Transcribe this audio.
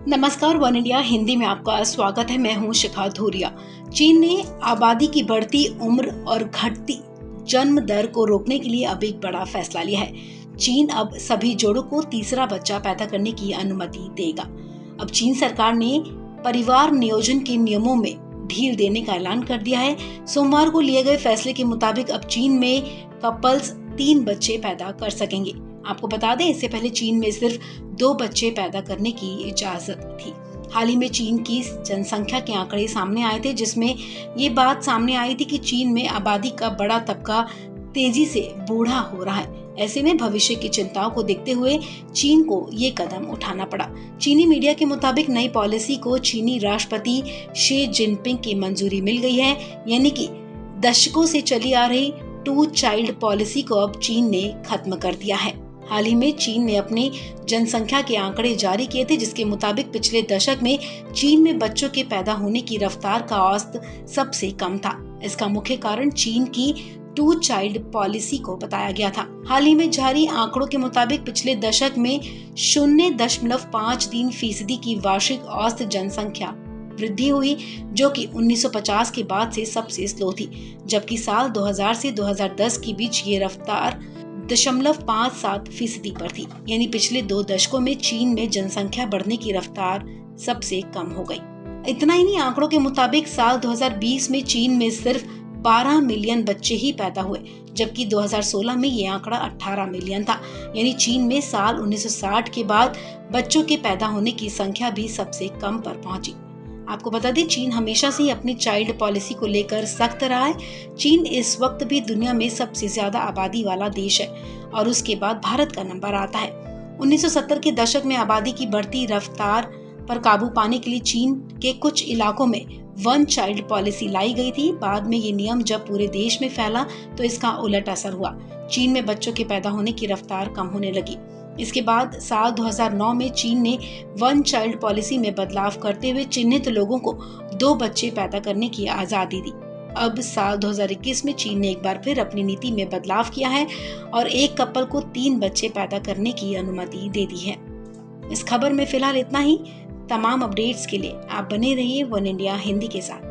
नमस्कार, one India Hindi में आपका स्वागत है। मैं हूं शिखा धूरिया। चीन ने आबादी की बढ़ती उम्र और घटती जन्म दर को रोकने के लिए अब एक बड़ा फैसला लिया है। चीन अब सभी जोड़ों को तीसरा बच्चा पैदा करने की अनुमति देगा। अब चीन सरकार ने परिवार नियोजन के नियमों में ढील देने का ऐलान कर दिया है। सोमवार को लिए गए फैसले के मुताबिक अब चीन में कपल्स 3 बच्चे पैदा कर सकेंगे। आपको बता दें, इससे पहले चीन में सिर्फ 2 बच्चे पैदा करने की इजाजत थी। हाल ही में चीन की जनसंख्या के आंकड़े सामने आए थे, जिसमें ये बात सामने आई थी कि चीन में आबादी का बड़ा तबका तेजी से बूढ़ा हो रहा है। ऐसे में भविष्य की चिंताओं को देखते हुए चीन को ये कदम उठाना पड़ा। चीनी मीडिया के मुताबिक नई पॉलिसी को चीनी राष्ट्रपति शी जिनपिंग की मंजूरी मिल गई है, यानी कि दशकों से चली आ रही 2 चाइल्ड पॉलिसी को अब चीन ने खत्म कर दिया है। हाल ही में चीन ने अपने जनसंख्या के आंकड़े जारी किए थे, जिसके मुताबिक पिछले दशक में चीन में बच्चों के पैदा होने की रफ्तार का औसत सबसे कम था। इसका मुख्य कारण चीन की 2 चाइल्ड पॉलिसी को बताया गया था। हाल ही में जारी आंकड़ों के मुताबिक पिछले दशक में 0.53% की वार्षिक औसत जनसंख्या वृद्धि हुई, जो कि 1950 के बाद से सबसे स्लो थी, जबकि साल 2000 से 2010 के बीच ये रफ्तार 0.57% पर थी। यानी पिछले 2 दशकों में चीन में जनसंख्या बढ़ने की रफ्तार सबसे कम हो गई। इतना ही नहीं, आंकड़ों के मुताबिक साल 2020 में चीन में सिर्फ 12 मिलियन बच्चे ही पैदा हुए, जबकि 2016 में ये आंकड़ा 18 मिलियन था। यानी चीन में साल 1960 के बाद बच्चों के पैदा होने की संख्या भी सबसे कम पर पहुंची। आपको बता दें, चीन हमेशा से ही अपनी चाइल्ड पॉलिसी को लेकर सख्त रहा है। चीन इस वक्त भी दुनिया में सबसे ज्यादा आबादी वाला देश है और उसके बाद भारत का नंबर आता है। 1970 के दशक में आबादी की बढ़ती रफ्तार पर काबू पाने के लिए चीन के कुछ इलाकों में 1 चाइल्ड पॉलिसी लाई गई थी। बाद में ये नियम जब पूरे देश में फैला तो इसका उलट असर हुआ। चीन में बच्चों के पैदा होने की रफ्तार कम होने लगी। इसके बाद साल 2009 में चीन ने 1 चाइल्ड पॉलिसी में बदलाव करते हुए चिन्हित लोगों को 2 बच्चे पैदा करने की आजादी दी। अब साल 2021 में चीन ने एक बार फिर अपनी नीति में बदलाव किया है और एक कपल को 3 बच्चे पैदा करने की अनुमति दे दी है। इस खबर में फिलहाल इतना ही। तमाम अपडेट्स के लिए आप बने रहिए वन इंडिया हिंदी के साथ।